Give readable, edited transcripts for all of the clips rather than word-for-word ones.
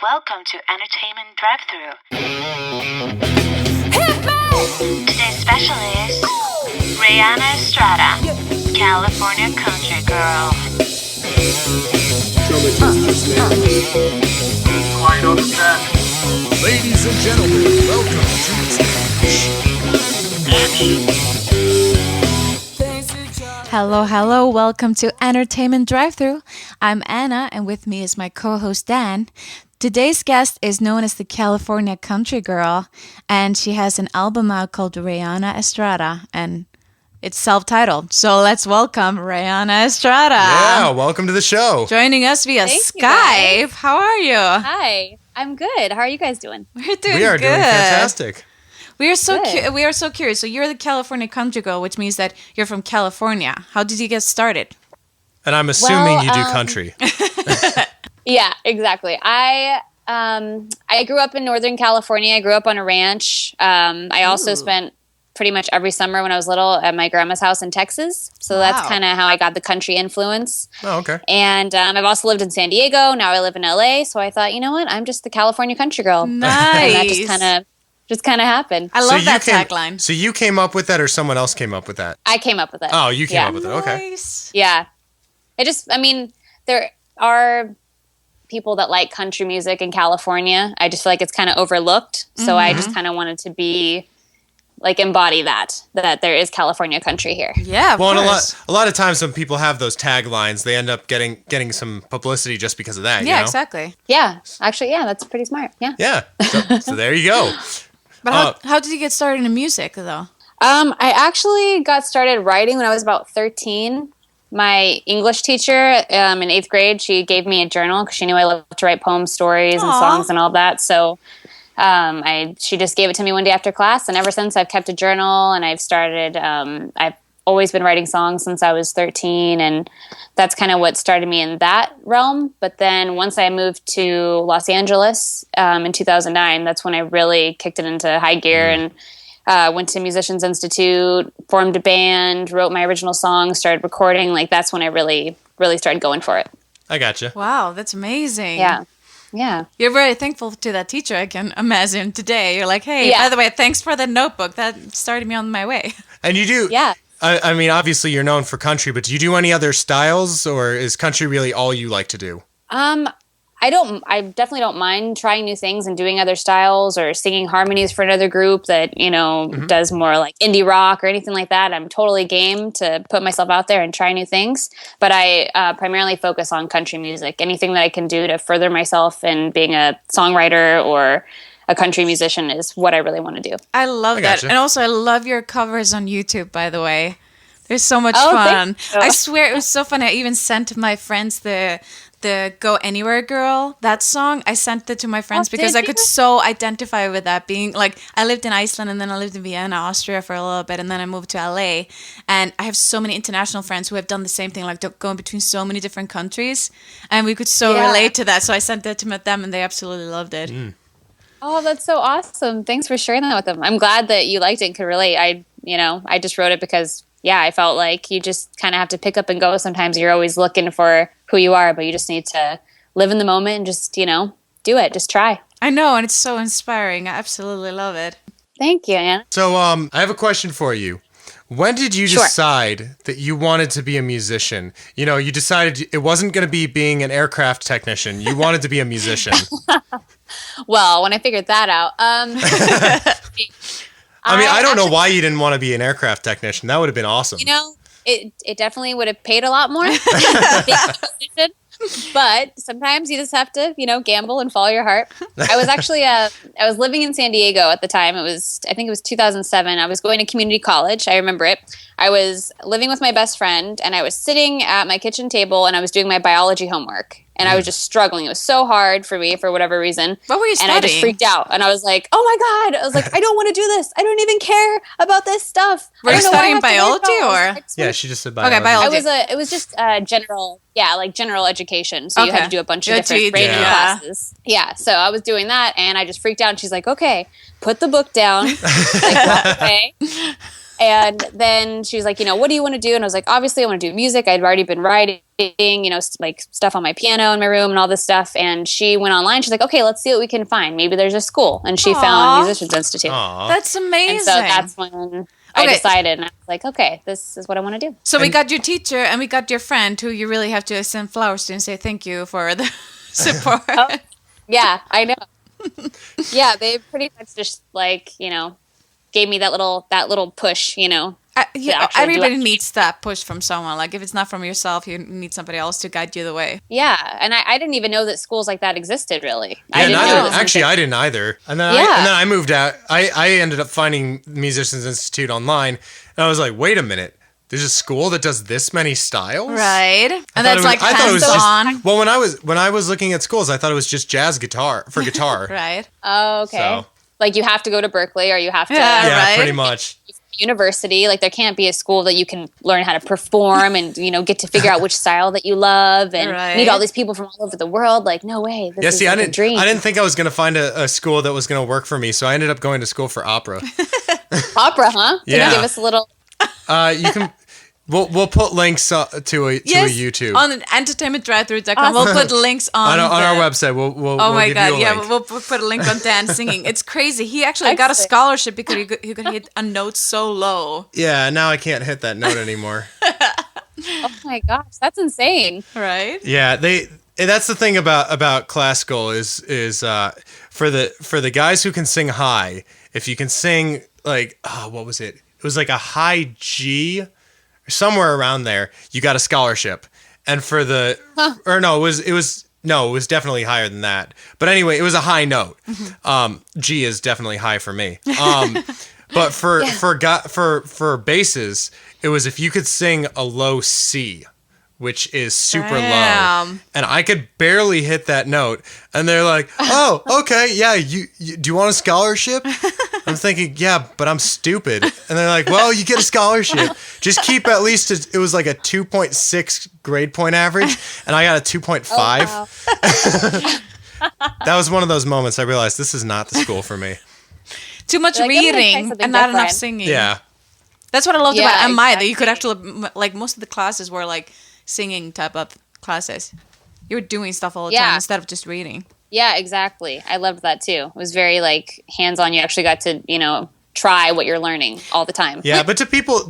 Welcome to Entertainment Drive-Thru. Today's special is Raihanna Estrada, California Country Girl. Quiet on the set. Ladies and gentlemen, welcome to Hello, welcome to Entertainment Drive-Thru. I'm Anna, and with me is my co-host Dan. Today's guest is known as the California Country Girl, and she has an album out called Raihanna Estrada, and it's self-titled. So let's welcome Raihanna Estrada. Yeah, welcome to the show. Joining us via Skype. How are you? Hi, I'm good. How are you guys doing? We're doing We are good. doing fantastic. We are so curious. So you're the California Country Girl, which means that you're from California. How did you get started? And I'm assuming you do country. Yeah, exactly. I grew up in Northern California. I grew up on a ranch. I also spent pretty much every summer when I was little at my grandma's house in Texas. So that's kind of how I got the country influence. Oh, okay. And I've also lived in San Diego. Now I live in LA. So I thought, you know what? I'm just the California Country Girl. Nice. And that just kind of happened. I love that tagline. So you came up with that or someone else came up with that? I came up with it. Oh, you came up with it. Okay. Nice. Yeah. There are people that like country music in California. I just feel like it's kind of overlooked. So I just kind of wanted to embody that there is California country here. Yeah, of Well, and course. a lot of times when people have those taglines, they end up getting some publicity just because of that. Yeah, you know? exactly. Yeah. Actually, yeah, that's pretty smart. Yeah. Yeah. So there you go. But how did you get started in music, though? I actually got started writing when I was about 13. My English teacher in 8th grade, she gave me a journal because she knew I loved to write poems, stories, and songs and all that. So she just gave it to me one day after class, and ever since I've kept a journal, and I've started. I've always been writing songs since I was 13, and that's kind of what started me in that realm. But then once I moved to Los Angeles in 2009, that's when I really kicked it into high gear and went to Musicians Institute, formed a band, wrote my original songs, started recording. Like that's when I really, really started going for it. I gotcha. Wow, that's amazing. Yeah. You're very thankful to that teacher, I can imagine, today. You're like, hey, by the way, thanks for that notebook. That started me on my way. And you do. Yeah. I mean, obviously you're known for country, but do you do any other styles, or is country really all you like to do? I definitely don't mind trying new things and doing other styles or singing harmonies for another group that, does more like indie rock or anything like that. I'm totally game to put myself out there and try new things. But I primarily focus on country music. Anything that I can do to further myself in being a songwriter or a country musician is what I really want to do. I love that. gotcha. And also, I love your covers on YouTube, by the way. They're so much fun. Thank you. I swear it was so fun. I even sent my friends the Go Anywhere Girl, that song. I sent it to my friends because I could so identify with that. Being like, I lived in Iceland and then I lived in Vienna, Austria for a little bit, and then I moved to LA. And I have so many international friends who have done the same thing, like going between so many different countries. And we could so relate to that. So I sent that to them and they absolutely loved it. Oh, that's so awesome. Thanks for sharing that with them. I'm glad that you liked it and could relate. I just wrote it because, I felt like you just kind of have to pick up and go. Sometimes you're always looking for who you are, but you just need to live in the moment and just, do it. Just try. I know, and it's so inspiring. I absolutely love it. Thank you, Anna. So I have a question for you. When did you decide that you wanted to be a musician? You decided it wasn't going to be being an aircraft technician. You wanted to be a musician. Well, when I figured that out, I don't know why you didn't want to be an aircraft technician. That would have been awesome. it definitely would have paid a lot more. But sometimes you just have to, gamble and follow your heart. I was actually, I was living in San Diego at the time. I think it was 2007. I was going to community college. I remember it. I was living with my best friend, and I was sitting at my kitchen table, and I was doing my biology homework. And I was just struggling. It was so hard for me for whatever reason. What were you studying? And I just freaked out. And I was like, oh my God. I was like, I don't want to do this. I don't even care about this stuff. Were you studying biology or? Yeah, she just said biology. Okay, biology. It was just general, general education. So you had to do a bunch of different random classes. Yeah, so I was doing that, and I just freaked out. And she's like, okay, put the book down. Like, walk away. And then she was like, what do you want to do? And I was like, obviously I want to do music. I'd already been writing, like stuff on my piano in my room and all this stuff. And she went online. She's like, okay, let's see what we can find. Maybe there's a school. And she found Musicians Institute. That's amazing. And so that's when I decided. And I was like, okay, this is what I want to do. So we got your teacher and we got your friend who you really have to send flowers to and say thank you for the support. Yeah, I know. Yeah, they pretty much just like, gave me that little push, everybody needs that push from someone. Like if it's not from yourself, you need somebody else to guide you the way. Yeah, and I didn't even know that schools like that existed, really. Yeah, I didn't either. And then I moved out. I ended up finding Musicians Institute online, and I was like, wait a minute. There's a school that does this many styles, right? And that's like hands-on. Well, when I was looking at schools, I thought it was just jazz guitar for guitar. Right. Oh, okay. So. Like you have to go to Berkeley, or you have to. Yeah, right? Pretty much. University, like there can't be a school that you can learn how to perform and get to figure out which style that you love and meet all these people from all over the world. Like, no way. This is a dream. I didn't think I was going to find a school that was going to work for me, so I ended up going to school for opera. Opera, huh? Yeah. Can you give us a little? You can. We'll put links to a YouTube on entertainmentdrivethru.com. Awesome. We'll put links on our website. We'll my give god, you a link. We'll put a link on Dan singing. It's crazy. He actually got a scholarship because he could hit a note so low. Yeah, now I can't hit that note anymore. Oh my gosh, that's insane, right? Yeah, that's the thing about classical is for the guys who can sing high. If you can sing like what was it? It was like a high G. Somewhere around there, you got a scholarship, and for the it was definitely higher than that. But anyway, it was a high note. G is definitely high for me. But for basses, it was if you could sing a low C, which is super low, and I could barely hit that note. And they're like, "Oh, okay, yeah, you do you want a scholarship?" I'm thinking, yeah, but I'm stupid. And they're like, well, you get a scholarship. Just keep at least, it was like a 2.6 grade point average, and I got a 2.5. Oh, wow. That was one of those moments I realized this is not the school for me. Too much reading and not enough singing. Yeah. That's what I loved about MI, that you could actually, like most of the classes were like singing type of classes. You were doing stuff all the time instead of just reading. Yeah, exactly. I loved that too. It was very like hands-on. You actually got to, try what you're learning all the time. Yeah, but to people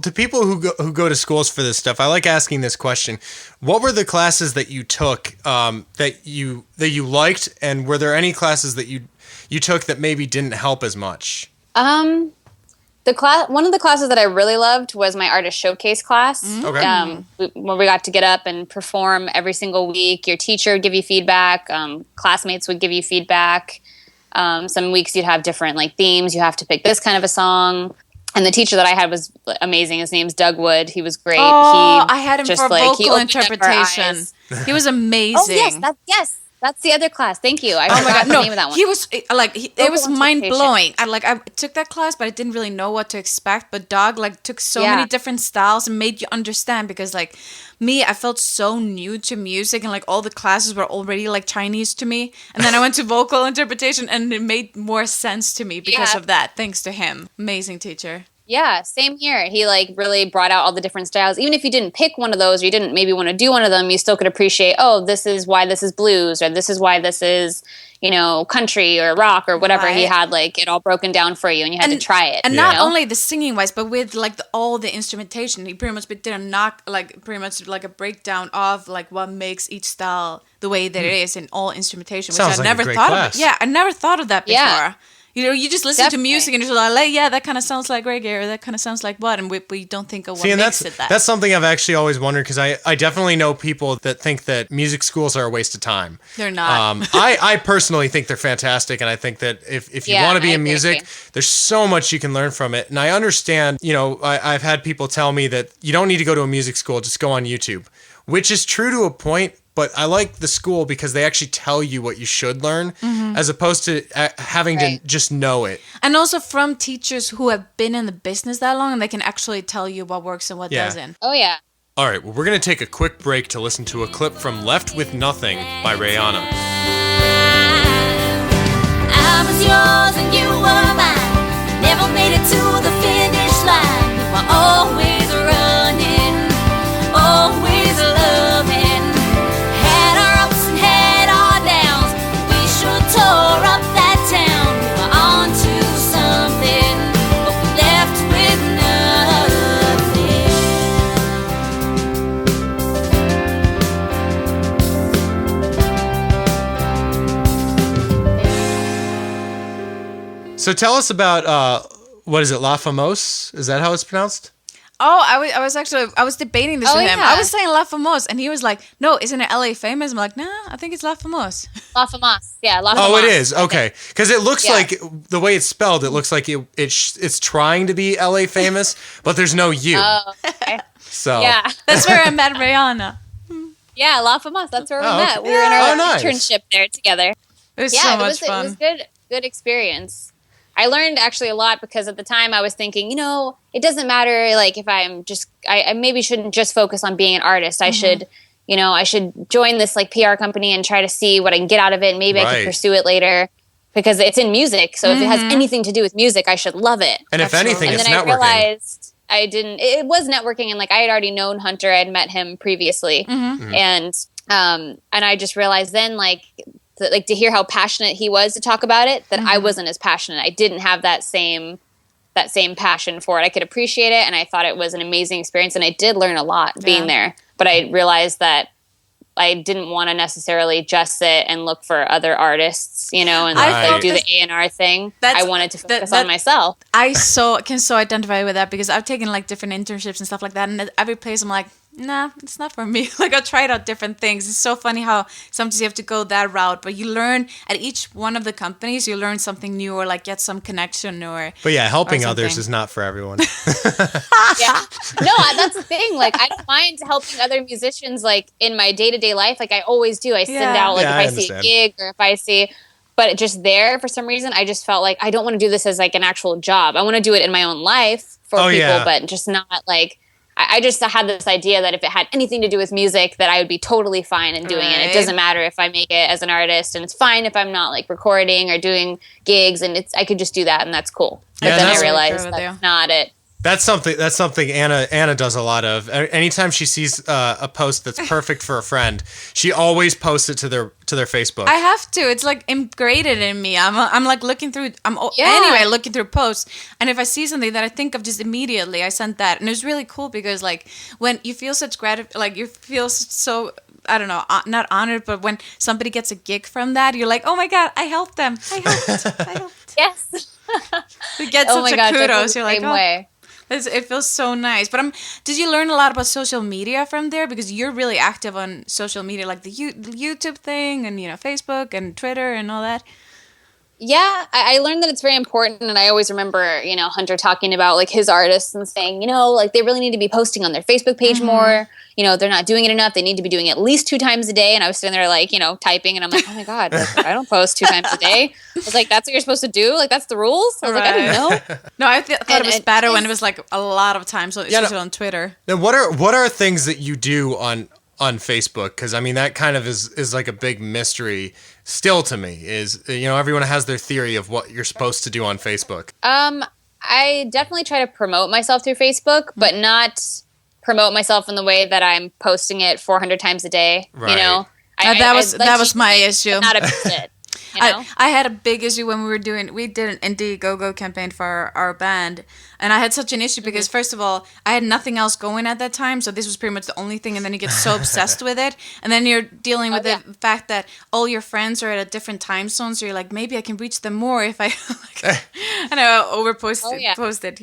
who go to schools for this stuff, I like asking this question: what were the classes that you took that you liked, and were there any classes that you took that maybe didn't help as much? One of the classes that I really loved was my artist showcase class. Okay. Where we got to get up and perform every single week. Your teacher would give you feedback. Classmates would give you feedback. Some weeks you'd have different like themes. You have to pick this kind of a song. And the teacher that I had was amazing. His name's Doug Wood. He was great. I had him for vocal interpretation. He was amazing. Yes. That's the other class. Thank you. I forgot the name of that one. He was like, it was mind blowing. I took that class, but I didn't really know what to expect. But Doug took so many different styles and made you understand, because me, I felt so new to music, and all the classes were already Chinese to me. And then I went to vocal interpretation, and it made more sense to me because of that. Thanks to him, amazing teacher. Yeah, same here. He really brought out all the different styles. Even if you didn't pick one of those, or you didn't maybe want to do one of them, you still could appreciate, this is why this is blues, or this is why this is, country or rock or whatever. Right. He had it all broken down for you, and you had to try it. And not only the singing wise, but with all the instrumentation. He pretty much did a breakdown of what makes each style the way that it is in all instrumentation, which I never thought of. Yeah, I never thought of that before. Yeah. You just listen to music and you're just like, that kind of sounds like reggae, or that kind of sounds like what, and we don't think of what makes it that. That's something I've actually always wondered, because I definitely know people that think that music schools are a waste of time. They're not. I personally think they're fantastic, and I think that if you want to be in music, there's so much you can learn from it. And I understand, I've had people tell me that you don't need to go to a music school, just go on YouTube, which is true to a point. But I like the school because they actually tell you what you should learn, as opposed to having to just know it. And also from teachers who have been in the business that long, and they can actually tell you what works and what doesn't. Oh, yeah. All right, well, we're going to take a quick break to listen to a clip from Left With Nothing by Raihanna. I was yours and you were mine. Never made it to the finish line. We were So tell us about what is it, La Famos? Is that how it's pronounced? Oh, I was debating this with him. yeah. I was saying La Famos, and he was like, "No, isn't it LA Famous?" I'm like, "Nah, I think it's La Famos." La Famos. Yeah, La Famos. Oh, it is. Okay. Because it looks Yeah. like, the way it's spelled, it looks like it's trying to be LA Famous, but there's no U. Oh, okay. So Yeah. That's where I met Rihanna. Yeah, La Famos. That's where we Oh, met. okay. We were in our Oh, nice. internship there together. It was Yeah, so it much was fun. it was good experience. I learned actually a lot because at the time I was thinking, it doesn't matter like if I'm just I maybe shouldn't just focus on being an artist. I should, I should join this like PR company and try to see what I can get out of it. Maybe I Right. could pursue it later because it's in music. So if it has anything to do with music, I should love it. and if anything, And it's then I networking. realized I didn't. It was networking, and like I had already known Hunter. I had met him previously, and I just realized then like to hear how passionate he was to talk about it, that I wasn't as passionate. I didn't have that same passion for it. I could appreciate it, and I thought it was an amazing experience, and I did learn a lot being there. But I realized that I didn't want to necessarily just sit and look for other artists, and Right. do the A&R thing. I wanted to focus on myself. I can so identify with that because I've taken like different internships and stuff like that, and at every place I'm like, nah, it's not for me. Like I tried out different things. It's so funny how sometimes you have to go that route, but you learn at each one of the companies, you learn something new or like get some connection or. But yeah, helping or others something. is not for everyone. Yeah. No, that's the thing. Like, I don't mind helping other musicians, like, in my day-to-day life. Like, I always do. I send Yeah. out, like, Yeah, if I I see a understand. gig or if I see... But just there, for some reason, I just felt like I don't want to do this as, like, an actual job. I want to do it in my own life for Oh, people, yeah. but just not, like... I just had this idea that if it had anything to do with music, that I would be totally fine in doing it. Right. It doesn't matter if I make it as an artist, and it's fine if I'm not, like, recording or doing gigs, and I could just do that, and that's cool. But Yeah, then that's- I realized True with that's you. not it. That's something Anna does a lot of. Anytime she sees a post that's perfect for a friend, she always posts it to their Facebook. I have to. It's like ingrained in me. I'm like looking through. Yeah. Anyway looking through posts, and if I see something that I think of, just immediately I sent that, and it was really cool because like when you feel such like you feel so. I don't know, not honored, but when somebody gets a gig from that, you're like, oh my god, I helped them. I helped. Yes. You get Oh such my a gosh, I feel kudos. the You're like, same oh, way. it feels so nice. But did you learn a lot about social media from there? Because you're really active on social media, like the YouTube thing, and Facebook and Twitter and all that. Yeah, I learned that it's very important, and I always remember, Hunter talking about like his artists and saying, like they really need to be posting on their Facebook page more. They're not doing it enough. They need to be doing it at least 2 times a day. And I was sitting there like, typing, and I'm like, oh my god, like, I don't post 2 times a day. I was like, that's what you're supposed to do? Like that's the rules? I was like, I didn't know. No, I thought it was And better when it was like a lot of times, so especially on Twitter. Then what are things that you do on Facebook? Because I mean that kind of is like a big mystery still to me. Is everyone has their theory of what you're supposed to do on Facebook. I definitely try to promote myself through Facebook, but not promote myself in the way that I'm posting it 400 times a day. Right. That was my issue. Not about it. I had a big issue when we did an Indiegogo campaign for our band, and I had such an issue because first of all, I had nothing else going at that time, so this was pretty much the only thing, and then you get so obsessed with it, and then you're dealing with the fact that all your friends are at a different time zone, so you're like, maybe I can reach them more if I, and I posted,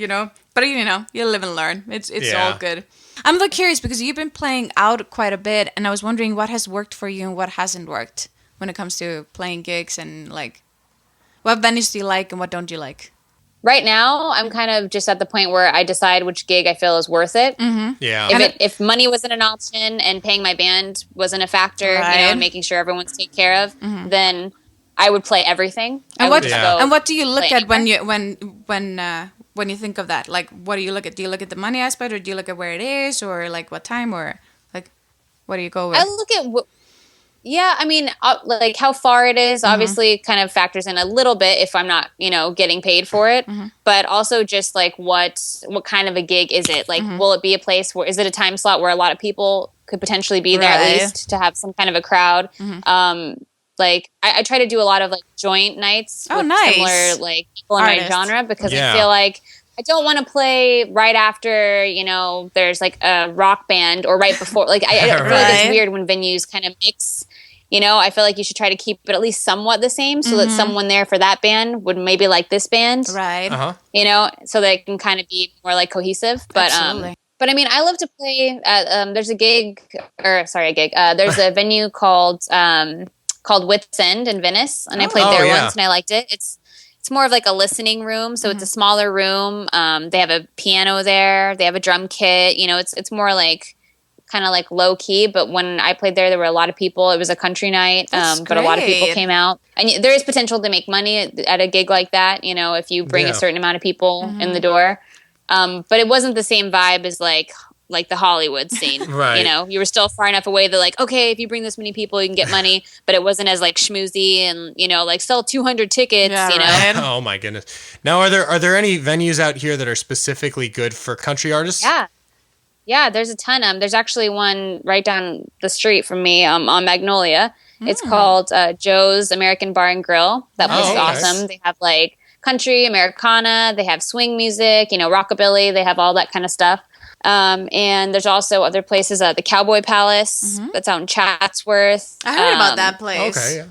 but you live and learn. It's Yeah. all good. I'm though curious because you've been playing out quite a bit, and I was wondering what has worked for you and what hasn't worked when it comes to playing gigs, and like what venues do you like and what don't you like? Right now, I'm kind of just at the point where I decide which gig I feel is worth it. Yeah. If money wasn't an option and paying my band wasn't a factor, Right. and making sure everyone's taken care of, then I would play everything. And what do you look play at when you think of that? Like, what do you look at? Do you look at the money aspect, or do you look at where it is, or like what time, or like what do you go with? I look at like how far it is. Obviously, kind of factors in a little bit if I'm not, getting paid for it. But also just like what kind of a gig is it? Like, will it be a place where is it a time slot where a lot of people could potentially be there at least to have some kind of a crowd? Like I try to do a lot of like joint nights with similar like people in my genre because I feel like I don't want to play right after, there's like a rock band or right before. Like I feel like it's weird when venues kind of mix I feel like you should try to keep it at least somewhat the same so that someone there for that band would maybe like this band. Right. So that it can kind of be more like cohesive. But Absolutely. but I mean, I love to play at, there's a gig, there's a venue called Wits End in Venice, and I played there once and I liked it. It's more of like a listening room, so it's a smaller room. They have a piano there, they have a drum kit, it's more like kind of like low key, but when I played there were a lot of people. It was a country night, but a lot of people came out. And there is potential to make money at a gig like that, if you bring a certain amount of people in the door. But it wasn't the same vibe as like the Hollywood scene. Right. You were still far enough away that like, okay, if you bring this many people, you can get money, but it wasn't as like schmoozy and, like sell 200 tickets, Right. Oh my goodness. Now, are there any venues out here that are specifically good for country artists? Yeah, there's a ton. There's actually one right down the street from me on Magnolia. It's called Joe's American Bar and Grill. That place is awesome. They have like country, Americana. They have swing music, rockabilly. They have all that kind of stuff. And there's also other places, the Cowboy Palace that's out in Chatsworth. I heard about that place. Okay, yeah.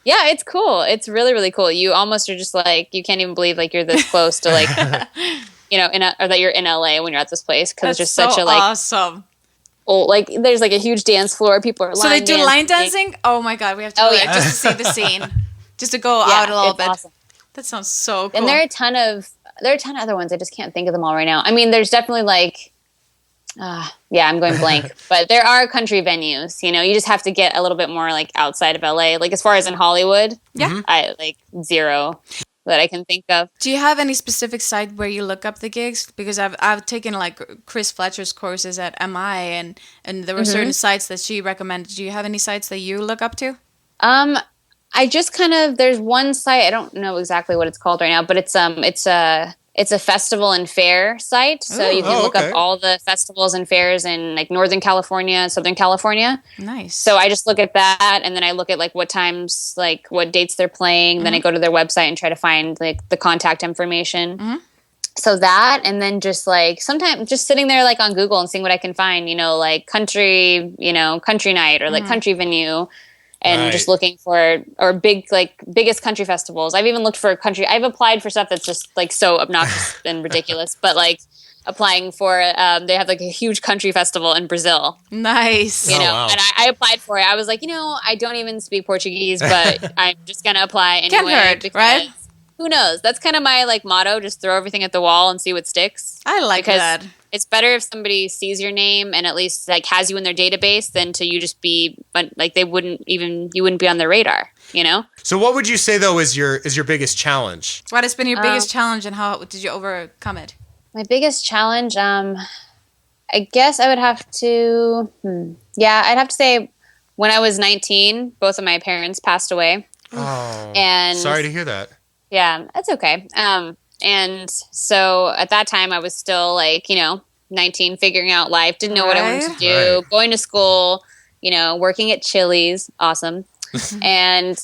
Yeah, it's cool. It's really, really cool. You almost are just like, you can't even believe like you're this close to like... or that you're in LA when you're at this place, because it's just such a like awesome. Old, like there's like a huge dance floor. People are so they do line dancing. Oh my god, we have to go there just to see the scene, just to go out a little bit. Awesome. That sounds so cool. And there are a ton of other ones. I just can't think of them all right now. I mean, there's definitely like, I'm going blank. But there are country venues. You just have to get a little bit more like outside of LA. Like as far as in Hollywood, I like zero that I can think of. Do you have any specific site where you look up the gigs? Because I've taken like Chris Fletcher's courses at MI, and there were certain sites that she recommended. Do you have any sites that you look up to? I just there's one site, I don't know exactly what it's called right now, but it's a festival and fair site. So you can look up all the festivals and fairs in like Northern California, Southern California. Nice. So I just look at that, and then I look at like what times, like what dates they're playing. Then I go to their website and try to find like the contact information. So that, and then just like sometimes just sitting there like on Google and seeing what I can find, like country, country night or like country venue. And just looking for, or biggest country festivals. I've even looked for country. I've applied for stuff that's just like so obnoxious and ridiculous. But like applying for, they have like a huge country festival in Brazil. Nice. And I applied for it. I was like, I don't even speak Portuguese, but I'm just going to apply anyway. Can't hurt, right? Who knows? That's kind of my like motto. Just throw everything at the wall and see what sticks. I like that. It's better if somebody sees your name and at least like has you in their database than to you just be like you wouldn't be on their radar, So what would you say though is your biggest challenge? What has been your biggest challenge, and how did you overcome it? My biggest challenge, I guess I would have to, I'd have to say when I was 19, both of my parents passed away. Oh, and sorry to hear that. Yeah, that's okay. And so at that time I was still like, 19, figuring out life, didn't know what I wanted to do, going to school, working at Chili's, awesome. And,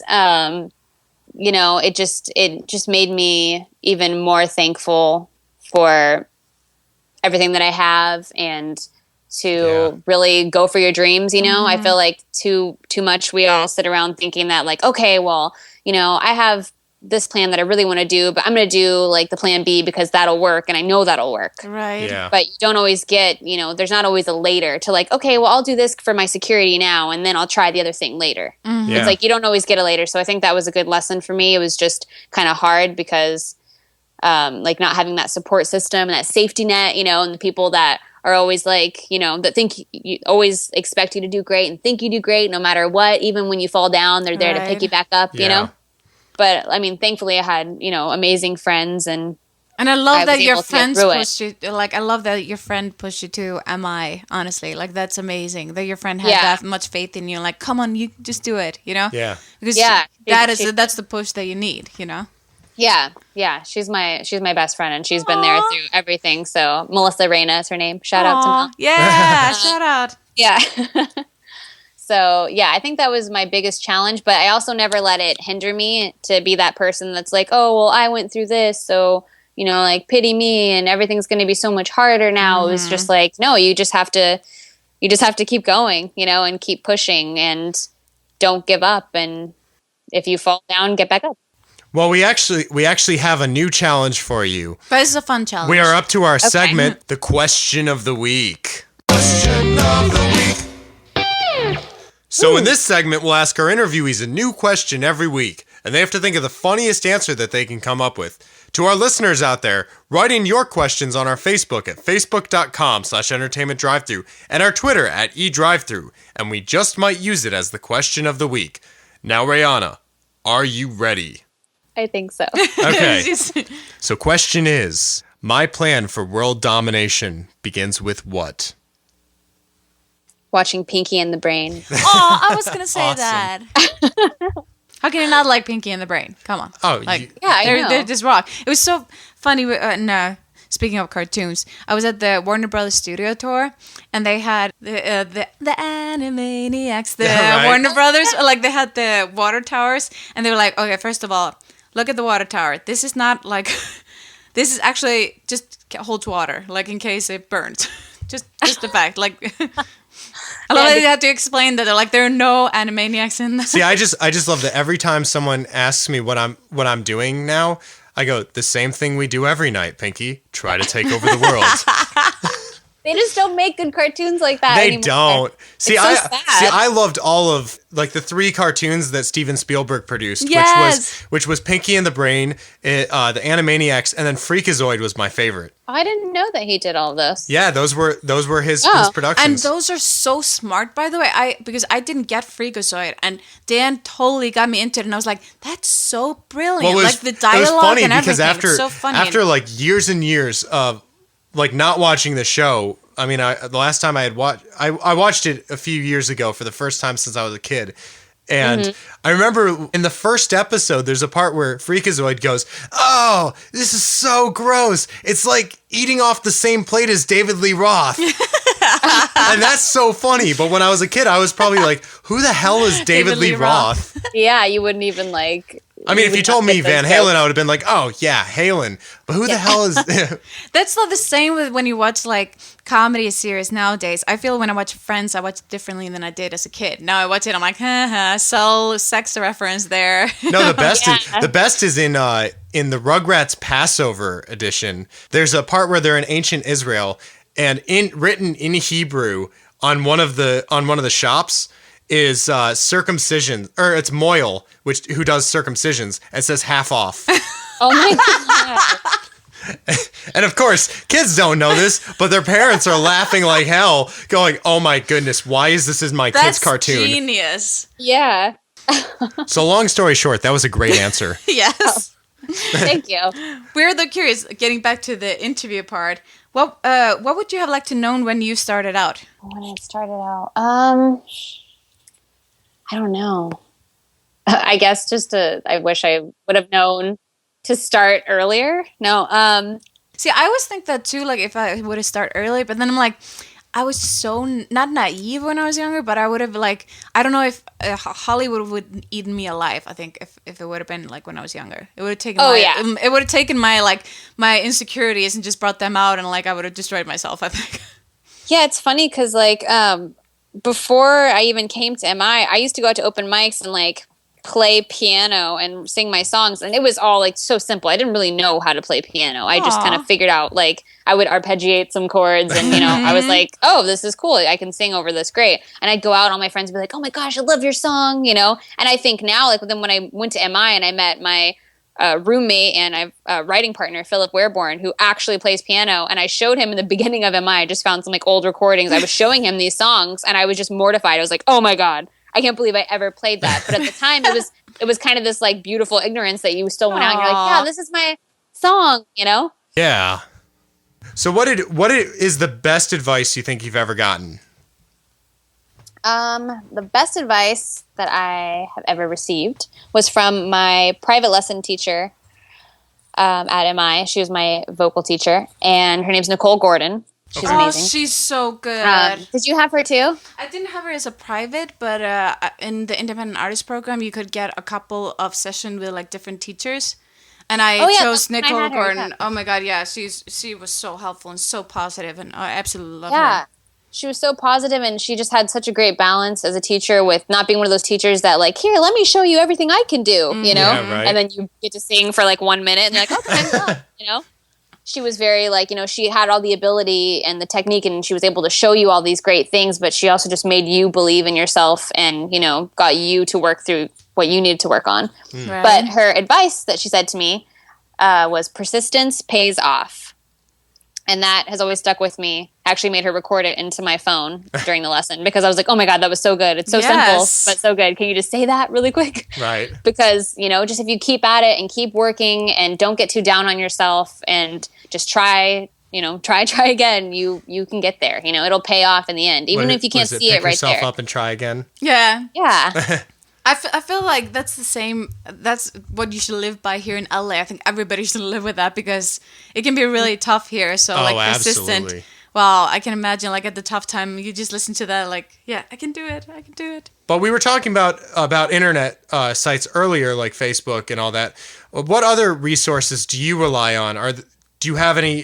it just made me even more thankful for everything that I have and to really go for your dreams. I feel like too much we all sit around thinking that like, okay, well, I have this plan that I really want to do, but I'm going to do like the plan B because that'll work. And I know that'll work. Right. Yeah. But you don't always get, there's not always a later to like, okay, well, I'll do this for my security now, and then I'll try the other thing later. Yeah. It's like, you don't always get a later. So I think that was a good lesson for me. It was just kind of hard because like not having that support system and that safety net, and the people that are always like, that think you always expect you to do great and think you do great no matter what. Even when you fall down, they're there to pick you back up, But I mean, thankfully I had, amazing friends, and I love that your friends pushed you. Like, I love that your friend pushed you to MI. Honestly, like that's amazing that your friend had that much faith in you. Like, come on, you just do it. Yeah. Because that's the push that you need. Yeah. She's my best friend, and she's been there through everything. So Melissa Reyna is her name. Shout out to Mel. Yeah, shout out. Yeah. So, I think that was my biggest challenge, but I also never let it hinder me to be that person that's like, oh, well, I went through this, so, like, pity me, and everything's going to be so much harder now. It was just like, no, you just have to keep going, and keep pushing. And don't give up, and if you fall down, get back up. Well, we actually have a new challenge for you. But it's a fun challenge. We are up to our segment, the question of the week. Question of the week. So in this segment, we'll ask our interviewees a new question every week, and they have to think of the funniest answer that they can come up with. To our listeners out there, write in your questions on our Facebook at facebook.com/entertainmentdrivethru and our Twitter at edrivethru, and we just might use it as the question of the week. Now, Raihanna, are you ready? I think so. Okay. So question is, my plan for world domination begins with what? Watching Pinky and the Brain. Oh, I was going to say Awesome. that. How can you not like Pinky and the Brain? Come on. Oh, Yeah, I know. They're just rock. It was so funny. No, speaking of cartoons, I was at the Warner Brothers studio tour, and they had the Animaniacs, the Right. Warner Brothers, like they had the water towers, and they were like, okay, first of all, look at the water tower. This is not like, this is actually just holds water, like in case it burns. just the fact, like. I love that they have to explain that there are no Animaniacs in that. See, I just love that every time someone asks me what I'm doing now, I go, the same thing we do every night, Pinky. Try to take over the world. They just don't make good cartoons like that They anymore. don't. See, It's so sad. I loved all of like the 3 cartoons that Steven Spielberg produced, Yes. which was Pinky and the Brain, the Animaniacs, and then Freakazoid was my favorite. I didn't know that he did all this. Yeah, those were his Oh. productions. And those are so smart, by the way. Because I didn't get Freakazoid, and Dan totally got me into it, and I was like, "That's so brilliant!" Well, it was, like the it was dialogue funny and because everything. It's so funny. after like years and years of like not watching the show. I mean, the last time I had watched, I watched it a few years ago for the first time since I was a kid. And I remember in the first episode, there's a part where Freakazoid goes, "Oh, this is so gross. It's like eating off the same plate as David Lee Roth." And that's so funny. But when I was a kid, I was probably like, who the hell is David Lee Roth? Yeah, you wouldn't even like. I mean, if you would told not me get those Van Halen, jokes. I would have been like, oh, yeah, Halen. But who the hell is... That's not the same with when you watch like comedy series nowadays. I feel when I watch Friends, I watch it differently than I did as a kid. Now I watch it, I'm like, so sex reference there. No, the best Yeah. is in the Rugrats Passover edition. There's a part where they're in ancient Israel, and written in Hebrew on one of the shops is circumcision, or it's Moyle, who does circumcisions, and it says half off. Oh my god! And of course, kids don't know this, but their parents are laughing like hell, going, "Oh my goodness, why is this in my That's kid's cartoon?" genius. Yeah. So long story short, that was a great answer. Yes. Thank you. We're the curious. Getting back to the interview part, what would you have liked to known when you started out? When I started out, I don't know. I guess I wish I would have known to start earlier. No. See, I always think that too. Like if I would have started early, but then I'm like, I was so not naive when I was younger, but I would have like, I don't know if Hollywood would eat me alive. I think if it would have been like when I was younger, it would have taken. It would have taken my insecurities and just brought them out, and like I would have destroyed myself. I think. Yeah, it's funny because like before I even came to MI, I used to go out to open mics and like play piano and sing my songs, and it was all like so simple. I didn't really know how to play piano. I just kind of figured out like I would arpeggiate some chords, and you know I was like, oh, this is cool. I can sing over this, great. And I'd go out, all my friends would be like, oh my gosh, I love your song, you know. And I think now, like then when I went to MI and I met my roommate and writing partner, Philip Wareborn, who actually plays piano. And I showed him in the beginning of MI, I just found some like old recordings. I was showing him these songs and I was just mortified. I was like, oh my God, I can't believe I ever played that. But at the time it was kind of this like beautiful ignorance that you still went out and you're like, yeah, this is my song, you know? Yeah. So what is the best advice you think you've ever gotten? The best advice that I have ever received was from my private lesson teacher at MI. She was my vocal teacher, and her name's Nicole Gordon. She's amazing. She's so good. Did you have her too? I didn't have her as a private, but in the independent artist program, you could get a couple of sessions with like different teachers. And I chose that's when I Nicole had her, Gordon. yeah. Oh my God, yeah, she was so helpful and so positive, and I absolutely love Yeah. her. she was so positive, and she just had such a great balance as a teacher with not being one of those teachers that like, here, let me show you everything I can do, you know? Yeah, right. And then you get to sing for like 1 minute and you're like, okay, I'm done, you know? She was very like, you know, she had all the ability and the technique, and she was able to show you all these great things, but she also just made you believe in yourself and, you know, got you to work through what you needed to work on. Right. But her advice that she said to me was persistence pays off. And that has always stuck with me. I actually made her record it into my phone during the lesson because I was like, oh my God, that was so good. It's so simple, but so good. Can you just say that really quick? Right. Because, you know, just if you keep at it and keep working and don't get too down on yourself and just try, you know, try again, you can get there. You know, it'll pay off in the end, even if you can't see it right there. Pick yourself up and try again. Yeah. Yeah. I feel like that's the same. That's what you should live by here in LA. I think everybody should live with that because it can be really tough here. So like persistent. Absolutely. Well, I can imagine like at the tough time, you just listen to that like, yeah, I can do it. I can do it. But we were talking about internet sites earlier, like Facebook and all that. What other resources do you rely on? Do you have any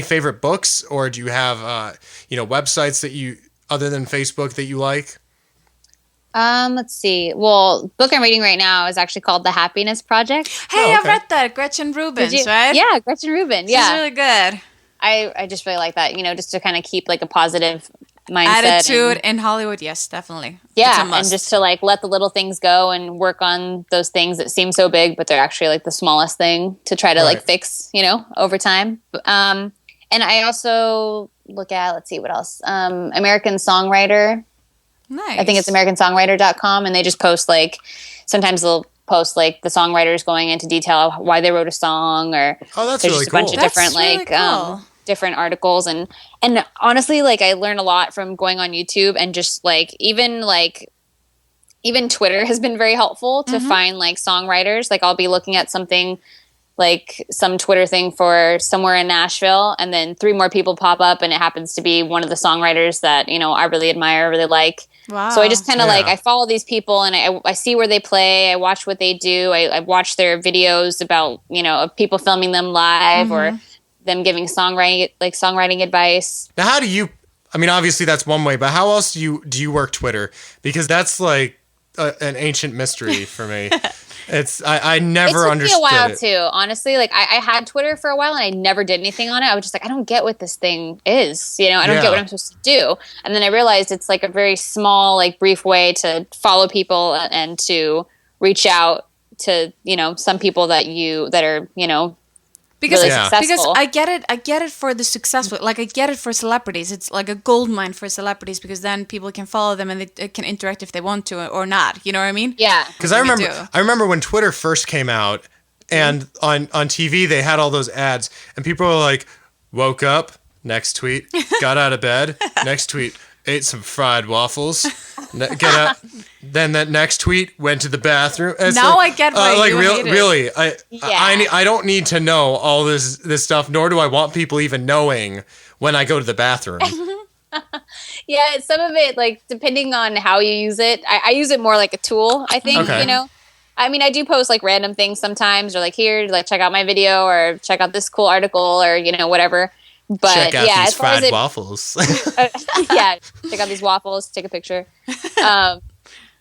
favorite books, or do you have websites that you, other than Facebook, that you like? Let's see. Well, book I'm reading right now is actually called The Happiness Project. Hey, I read that. Gretchen Rubin's, right? Yeah, Gretchen Rubin. Yeah. She's really good. I just really like that, you know, just to kind of keep like a positive mindset. Attitude in Hollywood, yes, definitely. Yeah, and just to like let the little things go and work on those things that seem so big, but they're actually like the smallest thing to try to like fix, you know, over time. And I also look at, let's see, what else? American Songwriter. Nice. I think it's americansongwriter.com, and they just post like, sometimes they'll post like the songwriters going into detail of why they wrote a song, or that's there's really just a bunch cool. of different That's really cool. different articles, and honestly, like I learn a lot from going on YouTube, and just like even Twitter has been very helpful to find like songwriters. Like I'll be looking at something like some Twitter thing for somewhere in Nashville, and then 3 more people pop up, and it happens to be one of the songwriters that, you know, I really admire, really like. Wow. So I just kind of like, I follow these people, and I see where they play. I watch what they do. I watch their videos about, you know, of people filming them live or them giving songwriting advice. Now, how do you, I mean, obviously that's one way, but how else do you work Twitter? Because that's like an ancient mystery for me. I never understood it. It took me a while too, honestly. Like I had Twitter for a while, and I never did anything on it. I was just like, I don't get what this thing is. You know, I don't get what I'm supposed to do. And then I realized it's like a very small, like brief way to follow people and to reach out to, you know, some people that are, you know, because really successful. I get it for the successful, like I get it for celebrities. It's like a gold mine for celebrities, because then people can follow them and they can interact if they want to or not. You know what I mean? Yeah. Because I remember when Twitter first came out, and on TV they had all those ads, and people were like, woke up, next tweet, got out of bed, next tweet, ate some fried waffles, get up. Then that next tweet, went to the bathroom. Now I get why you hate it. Really, I don't need to know all this stuff, nor do I want people even knowing when I go to the bathroom. Yeah, some of it, like, depending on how you use it, I use it more like a tool, I think, you know? I mean, I do post, like, random things sometimes, or, like, here, like, check out my video, or check out this cool article, or, you know, whatever. But, check out yeah, these fried waffles. Yeah, check out these waffles, take a picture.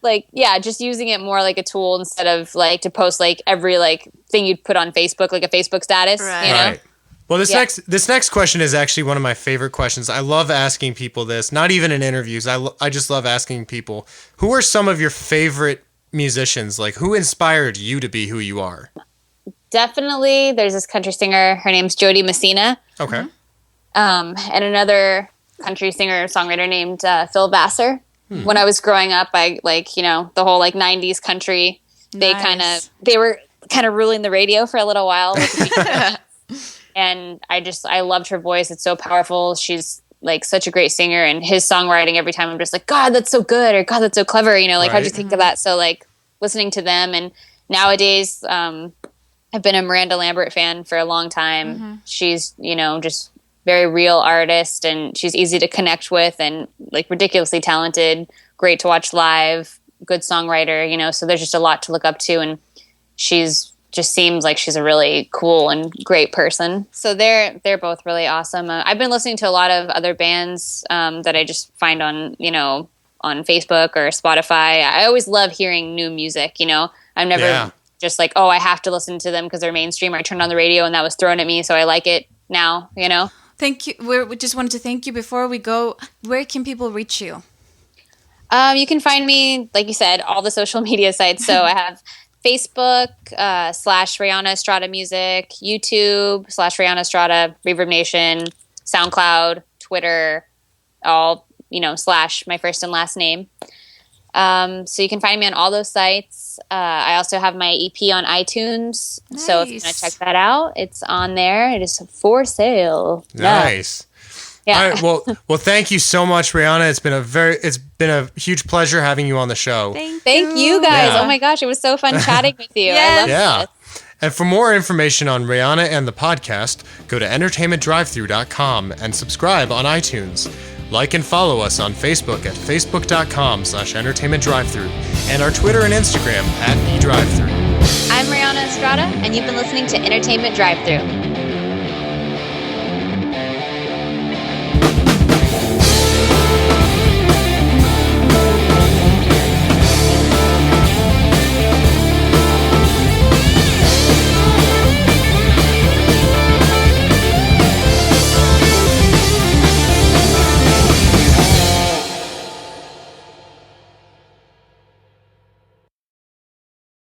Like, yeah, just using it more like a tool instead of, like, to post, like, every, like, thing you'd put on Facebook, like a Facebook status, you know? Right. Well, this next question is actually one of my favorite questions. I love asking people this, not even in interviews. I just love asking people, who are some of your favorite musicians? Like, who inspired you to be who you are? Definitely, there's this country singer. Her name's Jody Messina. Okay. And another country singer-songwriter named Phil Vassar. When I was growing up, I, like, you know, the whole, like, 90s country, they were kind of ruling the radio for a little while. And I loved her voice. It's so powerful. She's, like, such a great singer. And his songwriting, every time I'm just like, God, that's so good, or God, that's so clever. You know, like, how'd you think of that? So, like, listening to them. And nowadays, I've been a Miranda Lambert fan for a long time. She's, you know, just very real artist, and she's easy to connect with, and, like, ridiculously talented, great to watch live, good songwriter, you know, so there's just a lot to look up to. And she's just seems like she's a really cool and great person. So they're both really awesome. I've been listening to a lot of other bands that I just find on on Facebook or Spotify. I always love hearing new music. I'm never just like, oh, I have to listen to them because they're mainstream. Or I turned on the radio and that was thrown at me, so I like it now. Thank you. We just wanted to thank you before we go. Where can people reach you? You can find me, like you said, all the social media sites. So I have Facebook / Raihanna Estrada Music, YouTube / Raihanna Estrada, Reverb Nation, SoundCloud, Twitter, all, / my first and last name. So you can find me on all those sites. I also have my EP on iTunes. Nice. So if you want to check that out, it's on there. It is for sale. Nice. Yeah. All right. Well, thank you so much, Raihanna. It's been a huge pleasure having you on the show. Thank you guys. Yeah. Oh my gosh, it was so fun chatting with you. Yes. I love this. And for more information on Raihanna and the podcast, go to entertainmentdrivethru.com and subscribe on iTunes. Like and follow us on Facebook at facebook.com/entertainmentdrivethru and our Twitter and Instagram @edrivethru. I'm Raihanna Estrada, and you've been listening to Entertainment Drive-Thru.